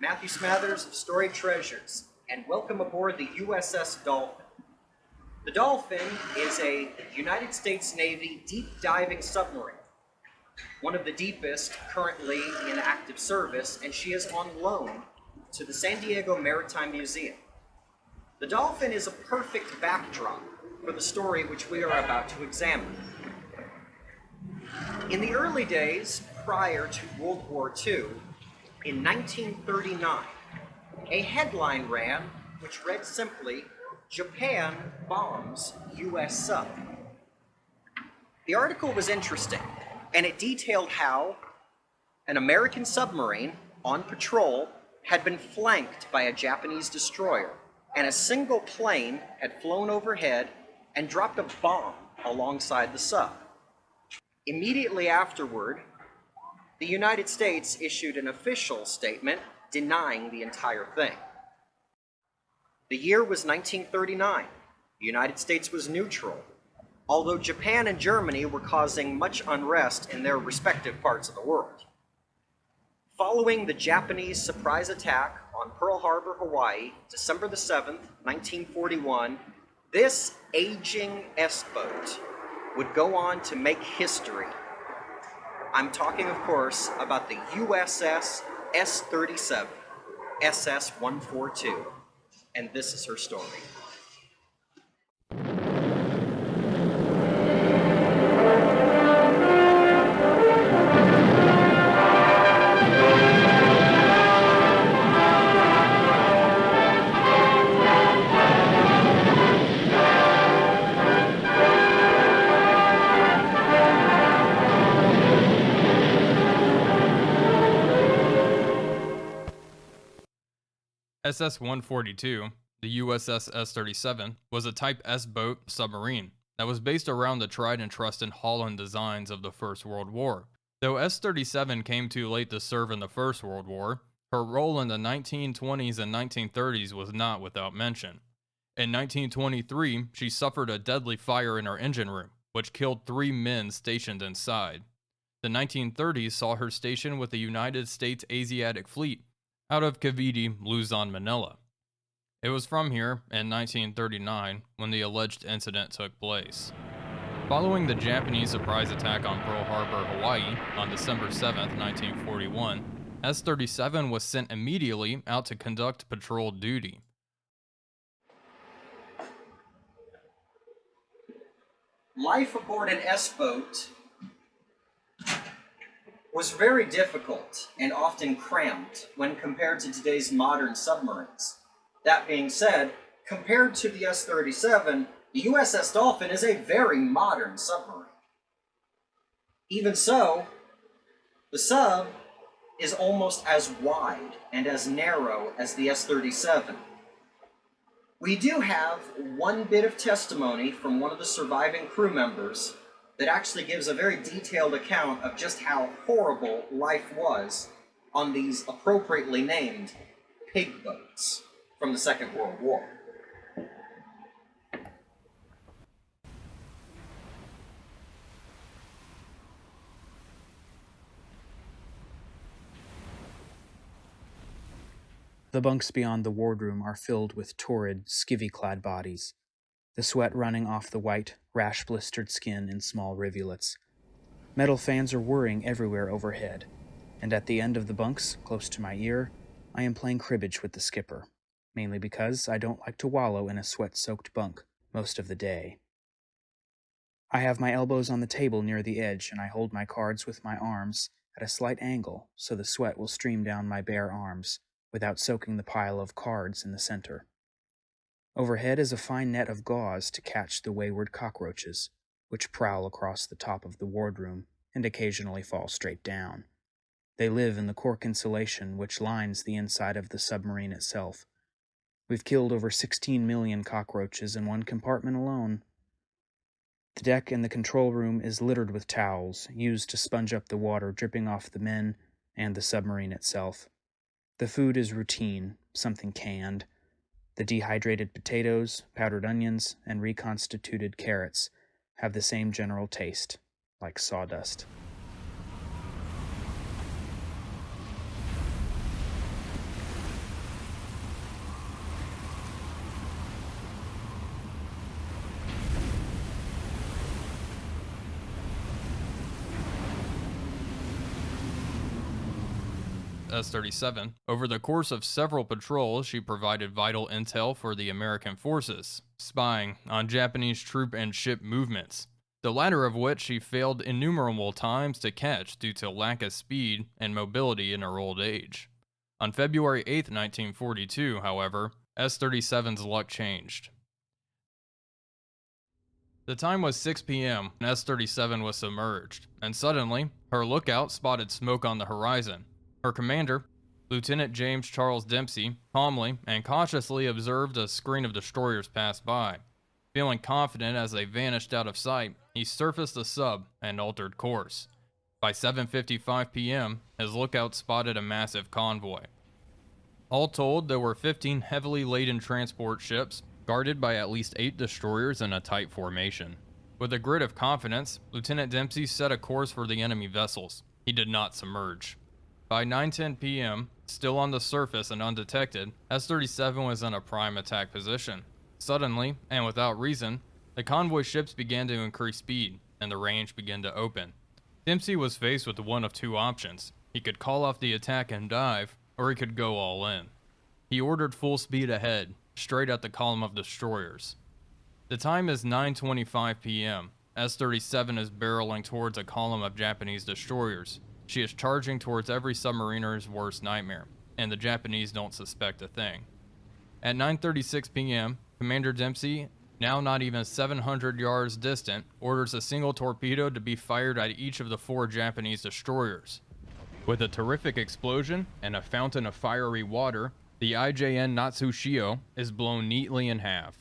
Matthew Smathers of Storied Treasures, and welcome aboard the U.S.S. Dolphin. The Dolphin is a United States Navy deep diving submarine, one of the deepest currently in active service, and she is on loan to the San Diego Maritime Museum. The Dolphin is a perfect backdrop for the story which we are about to examine. In the early days, prior to World War II, in 1939, a headline ran which read simply, "Japan bombs U.S. sub." The article was interesting, and it detailed how an American submarine on patrol had been flanked by a Japanese destroyer, and a single plane had flown overhead and dropped a bomb alongside the sub. Immediately afterward, the United States issued an official statement denying the entire thing. The year was 1939. The United States was neutral, although Japan and Germany were causing much unrest in their respective parts of the world. Following the Japanese surprise attack on Pearl Harbor, Hawaii, December the 7th, 1941, this aging S-boat would go on to make history. I'm talking, of course, about the U.S.S. S-37, SS-142, and this is her story. SS-142, the U.S.S. S-37, was a Type S-boat submarine that was based around the tried and trusted Holland designs of the First World War. Though S-37 came too late to serve in the First World War, her role in the 1920s and 1930s was not without mention. In 1923, she suffered a deadly fire in her engine room, which killed 3 men stationed inside. The 1930s saw her stationed with the United States Asiatic Fleet, out of Cavite, Luzon, Manila. It was from here, in 1939, when the alleged incident took place. Following the Japanese surprise attack on Pearl Harbor, Hawaii, on December 7, 1941, S-37 was sent immediately out to conduct patrol duty. Life aboard an S-boat was very difficult and often cramped when compared to today's modern submarines. That being said, compared to the S-37, the U.S.S. Dolphin is a very modern submarine. Even so, the sub is almost as wide and as narrow as the S-37. We do have one bit of testimony from one of the surviving crew members that actually gives a very detailed account of just how horrible life was on these appropriately named pig boats from the Second World War. The bunks beyond the wardroom are filled with torrid, skivvy-clad bodies, the sweat running off the white, rash-blistered skin in small rivulets. Metal fans are whirring everywhere overhead, and at the end of the bunks, close to my ear, I am playing cribbage with the skipper, mainly because I don't like to wallow in a sweat-soaked bunk most of the day. I have my elbows on the table near the edge, and I hold my cards with my arms at a slight angle so the sweat will stream down my bare arms without soaking the pile of cards in the center. Overhead is a fine net of gauze to catch the wayward cockroaches, which prowl across the top of the wardroom and occasionally fall straight down. They live in the cork insulation which lines the inside of the submarine itself. We've killed over 16 million cockroaches in one compartment alone. The deck in the control room is littered with towels, used to sponge up the water dripping off the men and the submarine itself. The food is routine, something canned. The dehydrated potatoes, powdered onions, and reconstituted carrots have the same general taste, like sawdust. S-37, over the course of several patrols, she provided vital intel for the American forces, spying on Japanese troop and ship movements, the latter of which she failed innumerable times to catch due to lack of speed and mobility in her old age. On February 8, 1942, however, S-37's luck changed. The time was 6 p.m. and S-37 was submerged, and suddenly, her lookout spotted smoke on the horizon. Her commander, Lieutenant James Charles Dempsey, calmly and cautiously observed a screen of destroyers pass by. Feeling confident as they vanished out of sight, he surfaced the sub and altered course. By 7:55 p.m., his lookout spotted a massive convoy. All told, there were 15 heavily laden transport ships, guarded by at least 8 destroyers in a tight formation. With a grit of confidence, Lieutenant Dempsey set a course for the enemy vessels. He did not submerge. By 9:10 p.m., still on the surface and undetected, S-37 was in a prime attack position. Suddenly, and without reason, the convoy ships began to increase speed, and the range began to open. Dempsey was faced with one of two options. He could call off the attack and dive, or he could go all in. He ordered full speed ahead, straight at the column of destroyers. The time is 9:25 p.m. S-37 is barreling towards a column of Japanese destroyers. She is charging towards every submariner's worst nightmare, and the Japanese don't suspect a thing. At 9:36 p.m., Commander Dempsey, now not even 700 yards distant, orders a single torpedo to be fired at each of the 4 Japanese destroyers. With a terrific explosion and a fountain of fiery water, the IJN NATSUSHIO is blown neatly in half.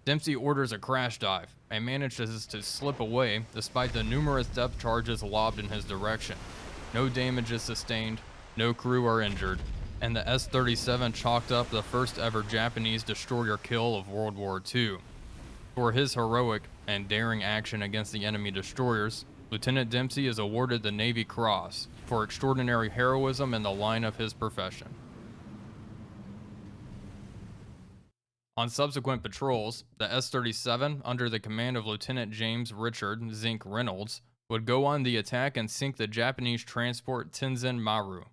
Dempsey orders a crash dive and manages to slip away despite the numerous depth charges lobbed in his direction. No damage is sustained, no crew are injured, and the S-37 chalked up the first ever Japanese destroyer kill of World War II. For his heroic and daring action against the enemy destroyers, Lieutenant Dempsey is awarded the Navy Cross for extraordinary heroism in the line of his profession. On subsequent patrols, the S-37, under the command of Lieutenant James Richard Zink Reynolds, would go on the attack and sink the Japanese transport Tenzin Maru.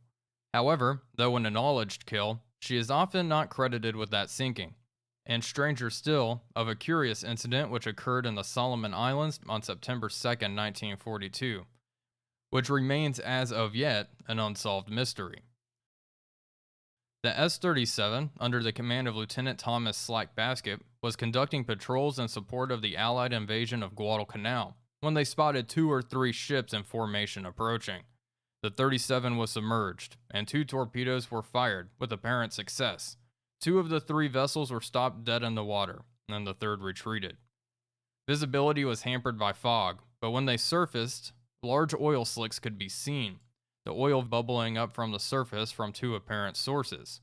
However, though an acknowledged kill, she is often not credited with that sinking, and stranger still, of a curious incident which occurred in the Solomon Islands on September 2, 1942, which remains as of yet an unsolved mystery. The S-37, under the command of Lieutenant Thomas Slack Basket, was conducting patrols in support of the Allied invasion of Guadalcanal when they spotted 2 or 3 ships in formation approaching. The 37 was submerged, and 2 torpedoes were fired with apparent success. 2 of the 3 vessels were stopped dead in the water, and the 3rd retreated. Visibility was hampered by fog, but when they surfaced, large oil slicks could be seen, the oil bubbling up from the surface from 2 apparent sources.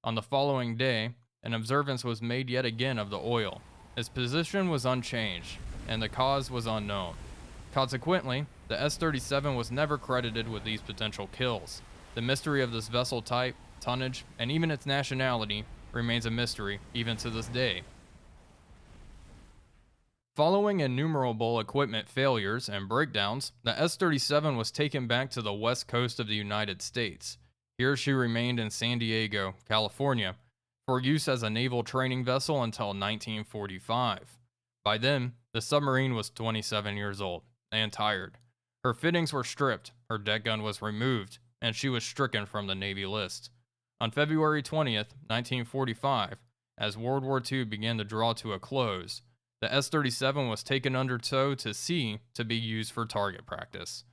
On the following day, an observance was made yet again of the oil. Its position was unchanged, and the cause was unknown. Consequently, the S-37 was never credited with these potential kills. The mystery of this vessel type, tonnage, and even its nationality remains a mystery even to this day. Following innumerable equipment failures and breakdowns, the S-37 was taken back to the west coast of the United States. Here she remained in San Diego, California, for use as a naval training vessel until 1945. By then, the submarine was 27 years old and tired. Her fittings were stripped, her deck gun was removed, and she was stricken from the Navy list. On February 20th, 1945, as World War II began to draw to a close, the S-37 was taken under tow to sea to be used for target practice.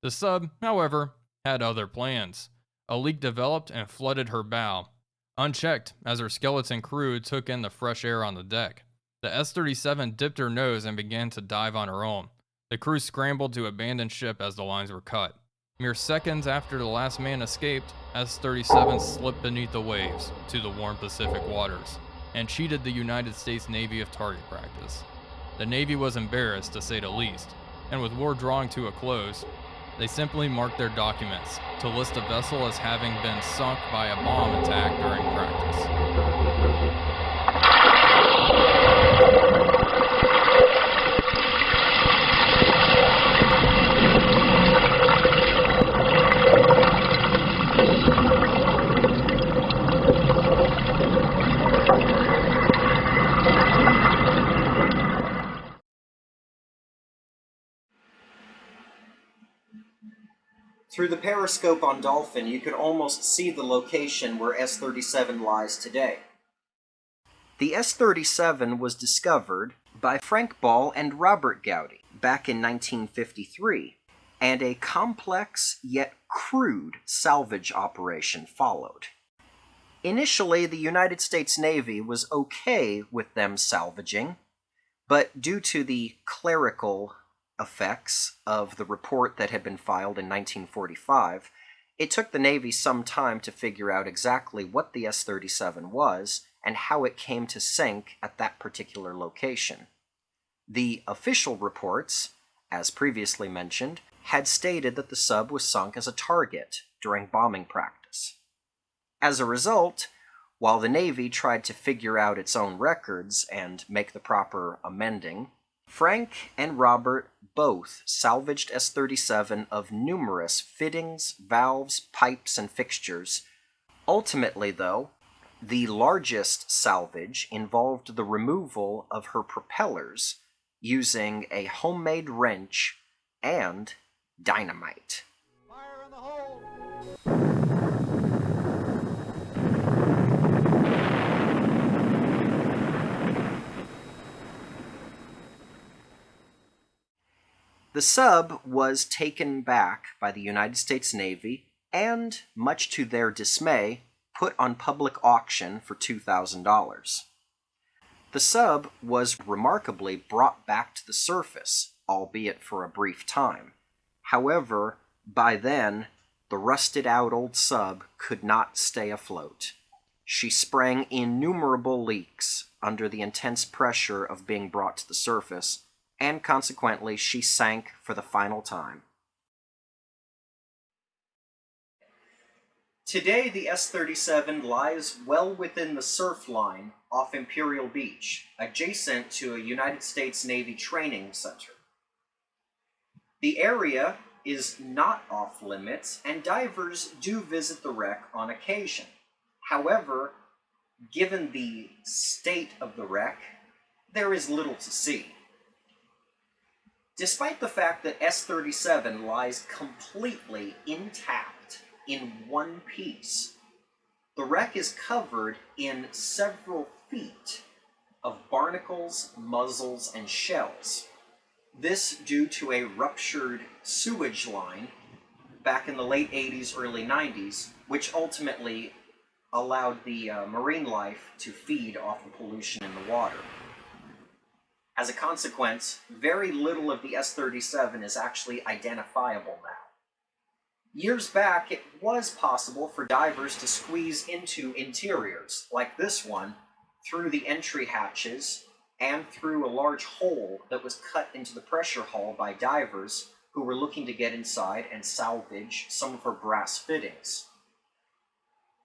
The sub, however, had other plans. A leak developed and flooded her bow, unchecked as her skeleton crew took in the fresh air on the deck. The S-37 dipped her nose and began to dive on her own. The crew scrambled to abandon ship as the lines were cut. Mere seconds after the last man escaped, S-37 slipped beneath the waves to the warm Pacific waters and cheated the United States Navy of target practice. The Navy was embarrassed, to say the least, and with war drawing to a close, they simply marked their documents to list the vessel as having been sunk by a bomb attack during practice. Through the periscope on Dolphin, you could almost see the location where S-37 lies today. The S-37 was discovered by Frank Ball and Robert Gowdy back in 1953, and a complex yet crude salvage operation followed. Initially, the United States Navy was okay with them salvaging, but due to the clerical effects of the report that had been filed in 1945, it took the Navy some time to figure out exactly what the S-37 was and how it came to sink at that particular location. The official reports, as previously mentioned, had stated that the sub was sunk as a target during bombing practice. As a result, while the Navy tried to figure out its own records and make the proper amending, Frank and Robert both salvaged S-37 of numerous fittings, valves, pipes, and fixtures. Ultimately, though, the largest salvage involved the removal of her propellers using a homemade wrench and dynamite. Fire in the hole! The sub was taken back by the United States Navy and, much to their dismay, put on public auction for $2,000. The sub was remarkably brought back to the surface, albeit for a brief time. However, by then, the rusted-out old sub could not stay afloat. She sprang innumerable leaks under the intense pressure of being brought to the surface, and consequently she sank for the final time. Today, the S-37 lies well within the surf line off Imperial Beach, adjacent to a United States Navy training center. The area is not off limits, and divers do visit the wreck on occasion. However, given the state of the wreck, there is little to see. Despite the fact that S-37 lies completely intact in one piece, the wreck is covered in several feet of barnacles, muzzles, and shells. This due to a ruptured sewage line back in the late 80s, early 90s, which ultimately allowed the marine life to feed off the pollution in the water. As a consequence, very little of the S-37 is actually identifiable now. Years back, it was possible for divers to squeeze into interiors, like this one, through the entry hatches and through a large hole that was cut into the pressure hull by divers who were looking to get inside and salvage some of her brass fittings.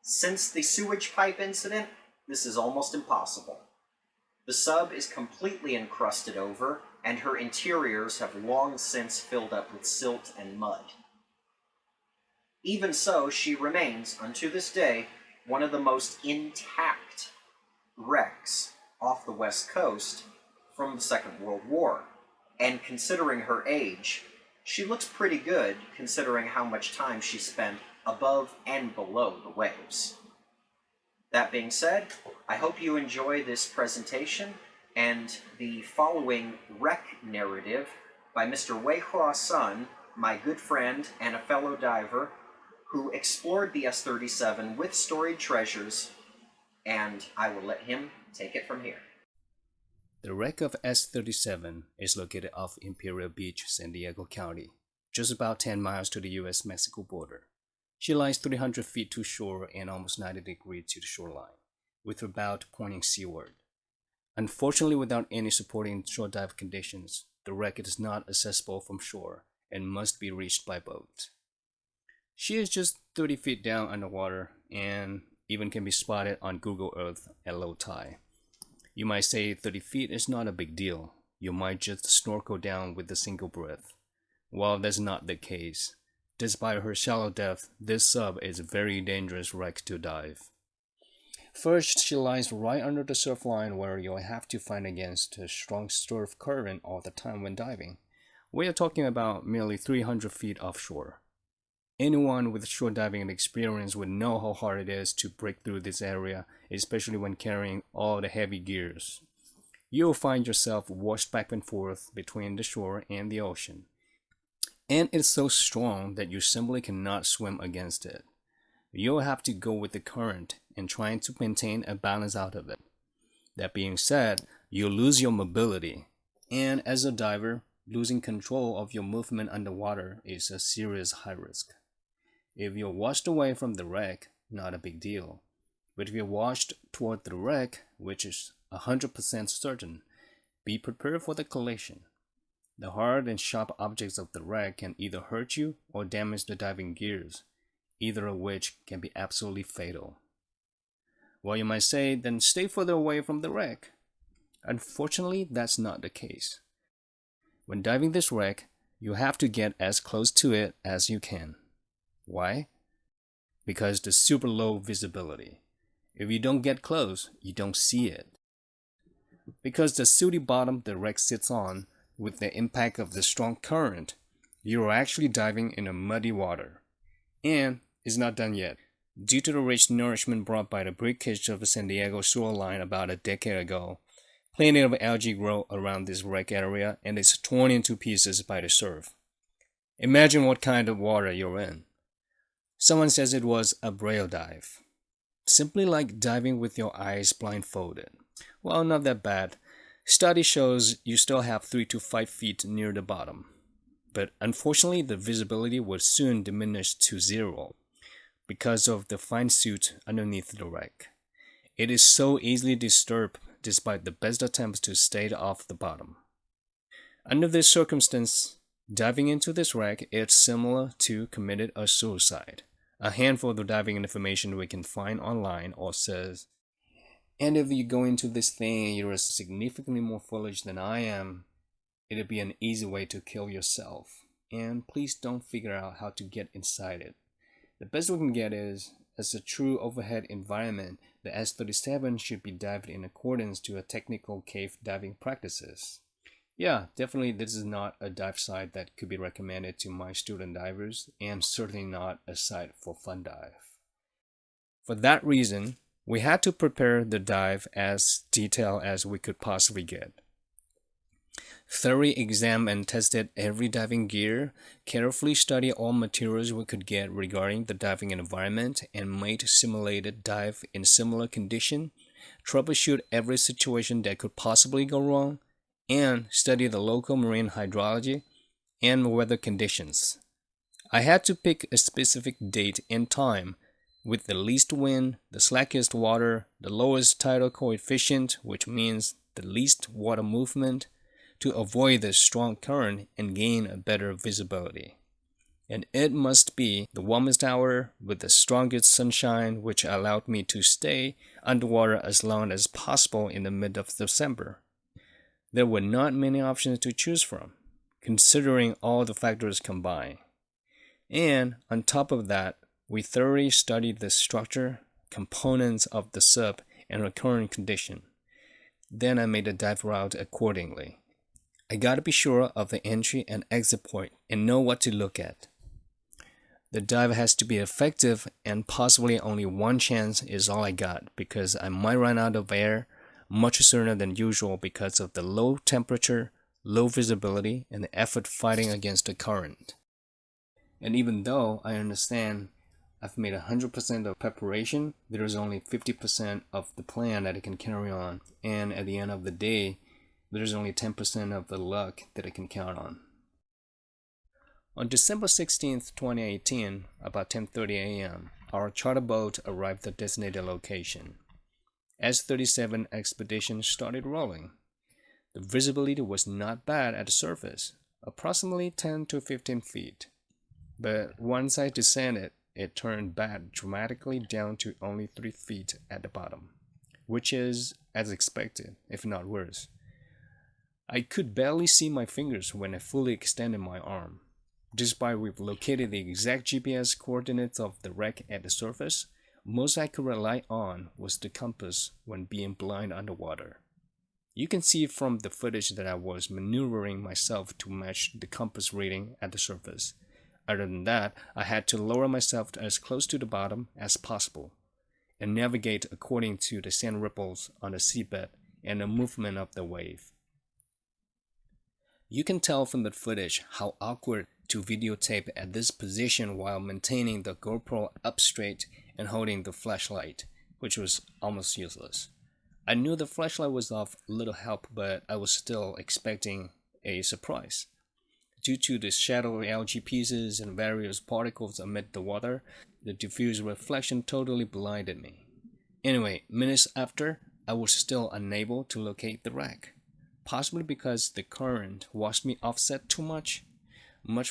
Since the sewage pipe incident, this is almost impossible. The sub is completely encrusted over, and her interiors have long since filled up with silt and mud. Even so, she remains, unto this day, one of the most intact wrecks off the west coast from the Second World War. And considering her age, she looks pretty good considering how much time she spent above and below the waves. That being said, I hope you enjoy this presentation and the following wreck narrative by Mr. Wei Hua Sun, my good friend and a fellow diver, who explored the S-37 with Storied Treasures, and I will let him take it from here. The wreck of S-37 is located off Imperial Beach, San Diego County, just about 10 miles to the U.S.-Mexico border. She lies 300 feet to shore and almost 90 degrees to the shoreline, with her bow pointing seaward. Unfortunately, without any supporting shore dive conditions, the wreck is not accessible from shore and must be reached by boat. She is just 30 feet down underwater and even can be spotted on Google Earth at low tide. You might say 30 feet is not a big deal. You might just snorkel down with a single breath. While that's not the case, despite her shallow depth, this sub is a very dangerous wreck to dive. First, she lies right under the surf line where you'll have to fight against a strong surf current all the time when diving. We are talking about merely 300 feet offshore. Anyone with shore diving experience would know how hard it is to break through this area, especially when carrying all the heavy gears. You'll find yourself washed back and forth between the shore and the ocean. And it's so strong that you simply cannot swim against it. You'll have to go with the current and trying to maintain a balance out of it. That being said, you'll lose your mobility. And as a diver, losing control of your movement underwater is a serious high risk. If you're washed away from the wreck, not a big deal. But if you're washed toward the wreck, which is 100% certain, be prepared for the collision. The hard and sharp objects of the wreck can either hurt you or damage the diving gears, either of which can be absolutely fatal. Well, you might say, then stay further away from the wreck. Unfortunately, that's not the case. When diving this wreck, you have to get as close to it as you can. Why? Because the super low visibility. If you don't get close, you don't see it. Because the silty bottom the wreck sits on, with the impact of the strong current, you are actually diving in a muddy water. And it's not done yet. Due to the rich nourishment brought by the breakage of the San Diego shoreline about a decade ago, plenty of algae grow around this wreck area and it's torn into pieces by the surf. Imagine what kind of water you're in. Someone says it was a braille dive. Simply like diving with your eyes blindfolded. Well, not that bad. Study shows you still have 3 to 5 feet near the bottom. But unfortunately, the visibility would soon diminish to zero because of the fine soot underneath the wreck. It is so easily disturbed despite the best attempts to stay off the bottom. Under this circumstance, diving into this wreck is similar to committing a suicide. A handful of the diving information we can find online or says, and if you go into this thing and you're significantly more foolish than I am, it'll be an easy way to kill yourself. And please don't figure out how to get inside it. The best we can get is, as a true overhead environment, the S-37 should be dived in accordance to a technical cave diving practices. Yeah, definitely this is not a dive site that could be recommended to my student divers, and certainly not a site for fun dive. For that reason, we had to prepare the dive as detailed as we could possibly get. Thoroughly examined and tested every diving gear, carefully studied all materials we could get regarding the diving environment, and made simulated dive in similar condition, troubleshoot every situation that could possibly go wrong, and study the local marine hydrology and weather conditions. I had to pick a specific date and time with the least wind, the slackest water, the lowest tidal coefficient, which means the least water movement, to avoid the strong current and gain a better visibility. And it must be the warmest hour with the strongest sunshine, which allowed me to stay underwater as long as possible in the mid of December. There were not many options to choose from, considering all the factors combined. And on top of that, we thoroughly studied the structure, components of the sub, and our current condition. Then I made a dive route accordingly. I gotta be sure of the entry and exit point and know what to look at. The dive has to be effective, and possibly only one chance is all I got because I might run out of air much sooner than usual because of the low temperature, low visibility, and the effort fighting against the current. And even though I understand I've made 100% of preparation, there is only 50% of the plan that I can carry on, and at the end of the day, there's only 10% of the luck that I can count on. On December 16th, 2018, about 10:30 a.m., our charter boat arrived at the designated location. S-37 expedition started rolling. The visibility was not bad at the surface, approximately 10 to 15 feet. But once I descended, it turned bad dramatically down to only 3 feet at the bottom, which is as expected, if not worse. I could barely see my fingers when I fully extended my arm. Despite we've located the exact GPS coordinates of the wreck at the surface, most I could rely on was the compass when being blind underwater. You can see from the footage that I was maneuvering myself to match the compass reading at the surface. Other than that, I had to lower myself as close to the bottom as possible and navigate according to the sand ripples on the seabed and the movement of the wave. You can tell from the footage how awkward to videotape at this position while maintaining the GoPro up straight and holding the flashlight, which was almost useless. I knew the flashlight was of little help, but I was still expecting a surprise. Due to the shadowy algae pieces and various particles amid the water, the diffuse reflection totally blinded me. Anyway, minutes after, I was still unable to locate the wreck, possibly because the current washed me offset too much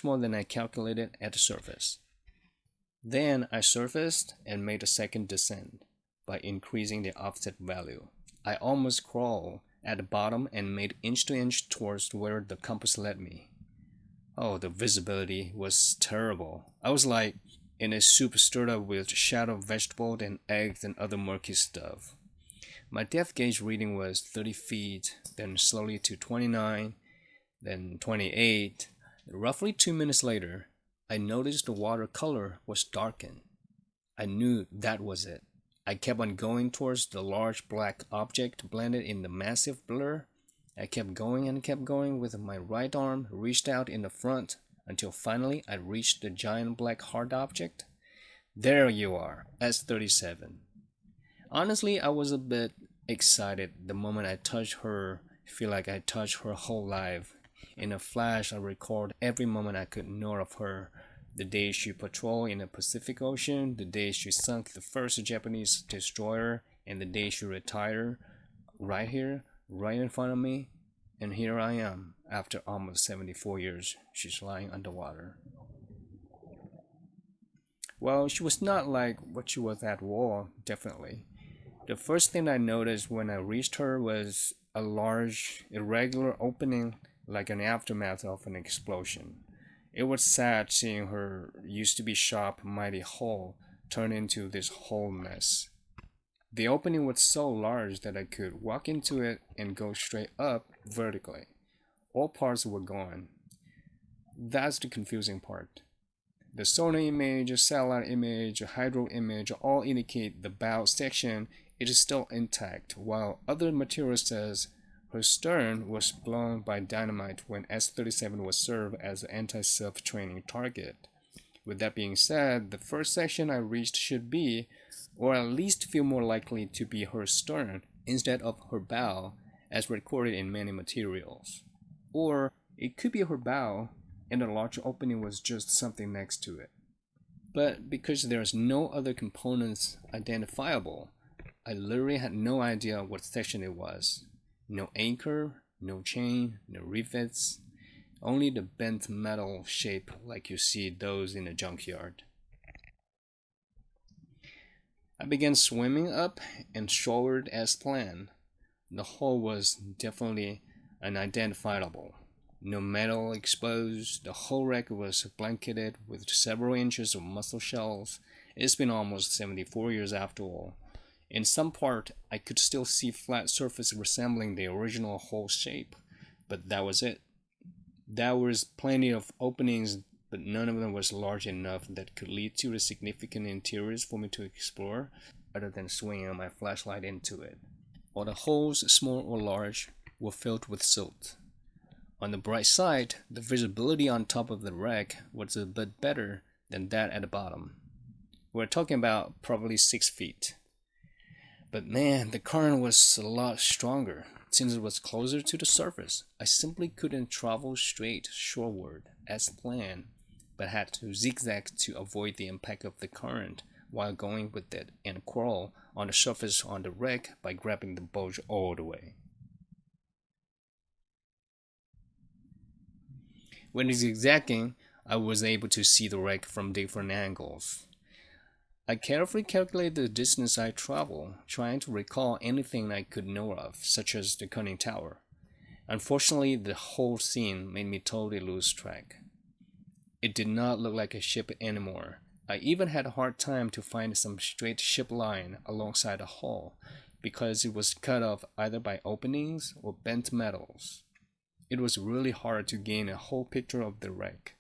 more than I calculated at the surface. Then I surfaced and made a second descent by increasing the offset value. I almost crawled at the bottom and made inch to inch towards where the compass led me. Oh, the visibility was terrible. I was like in a soup stirred up with shadowed vegetables and eggs and other murky stuff. My depth gauge reading was 30 feet, then slowly to 29, then 28. Roughly 2 minutes later, I noticed the water color was darkened. I knew that was it. I kept on going towards the large black object blended in the massive blur. I kept going and kept going with my right arm reached out in the front until finally I reached the giant black hard object. There you are, S-37. Honestly, I was a bit excited the moment I touched her. Feel like I touched her whole life. In a flash, I recalled every moment I could know of her. The day she patrolled in the Pacific Ocean, the day she sunk the first Japanese destroyer, and the day she retired. Right here, right in front of me, and here I am, after almost 74 years, she's lying underwater. Well, she was not like what she was at war, definitely. The first thing I noticed when I reached her was a large, irregular opening like an aftermath of an explosion. It was sad seeing her used to be sharp, mighty hull turn into this whole mess. The opening was so large that I could walk into it and go straight up vertically. All parts were gone. That's the confusing part. The sonar image, satellite image, hydro image all indicate the bow section is still intact, while other material says her stern was blown by dynamite when S-37 was served as an anti-surf training target. With that being said, the first section I reached should be, or at least feel more likely to be her stern instead of her bow, as recorded in many materials. Or it could be her bow, and the large opening was just something next to it. But because there's no other components identifiable, I literally had no idea what section it was. No anchor, no chain, no rivets, only the bent metal shape like you see those in a junkyard. I began swimming up and shoreward as planned. The hull was definitely unidentifiable. No metal exposed, the whole wreck was blanketed with several inches of mussel shells. It's been almost 74 years after all. In some part, I could still see flat surface resembling the original hull shape, but that was it. There was plenty of openings, but none of them was large enough that could lead to a significant interiors for me to explore, other than swinging my flashlight into it. All the holes, small or large, were filled with silt. On the bright side, the visibility on top of the wreck was a bit better than that at the bottom. We're talking about probably 6 feet. But man, the current was a lot stronger. Since it was closer to the surface, I simply couldn't travel straight shoreward as planned, but had to zigzag to avoid the impact of the current while going with it and crawl on the surface on the wreck by grabbing the boat all the way. When zigzagging, I was able to see the wreck from different angles. I carefully calculated the distance I traveled, trying to recall anything I could know of, such as the conning tower. Unfortunately, the whole scene made me totally lose track. It did not look like a ship anymore. I even had a hard time to find some straight ship line alongside the hull, because it was cut off either by openings or bent metals. It was really hard to gain a whole picture of the wreck.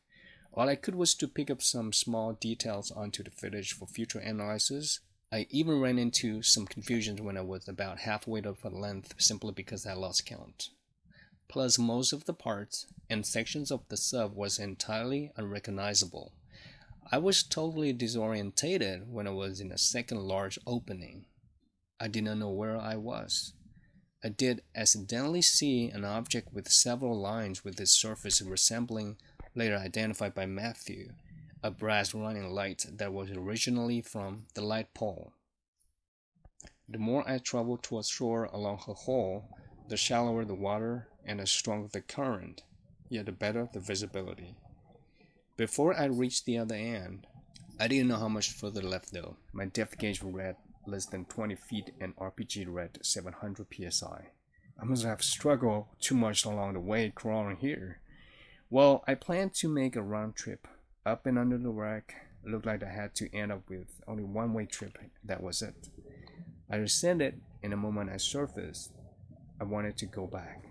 All I could was to pick up some small details onto the footage for future analysis. I even ran into some confusion when I was about halfway up the length simply because I lost count. Plus, most of the parts and sections of the sub was entirely unrecognizable. I was totally disorientated when I was in a second large opening. I did not know where I was. I did accidentally see an object with several lines with its surface resembling, later identified by Matthew, a brass running light that was originally from the light pole. The more I traveled towards shore along her hull, the shallower the water and the stronger the current, yet the better the visibility. Before I reached the other end, I didn't know how much further left though. My depth gauge read less than 20 feet and RPG read 700 psi. I must have struggled too much along the way crawling here. Well, I planned to make a round trip up and under the wreck. It looked like I had to end up with only one-way trip. That was it. I descended, and the moment I surfaced, I wanted to go back.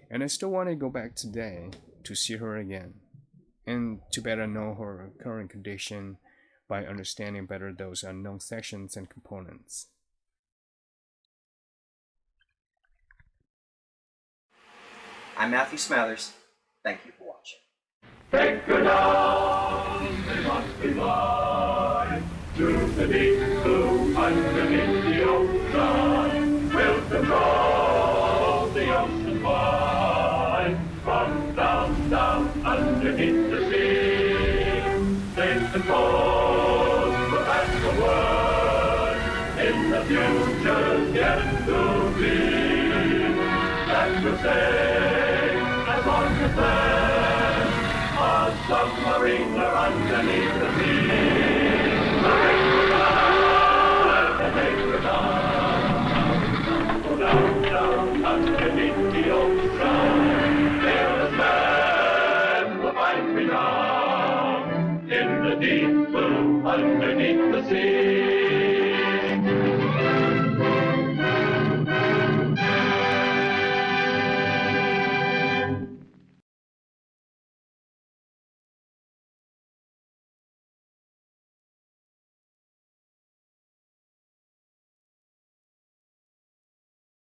And I still want to go back today to see her again, and to better know her current condition by understanding better those unknown sections and components. I'm Matthew Smathers. Thank you for watching. Take her down, they must be fly to the deep blue underneath the ocean. We'll control the ocean wide from down underneath the sea. They control the back of word in the future's yet to be. That will say, as long as there's a submarine underneath the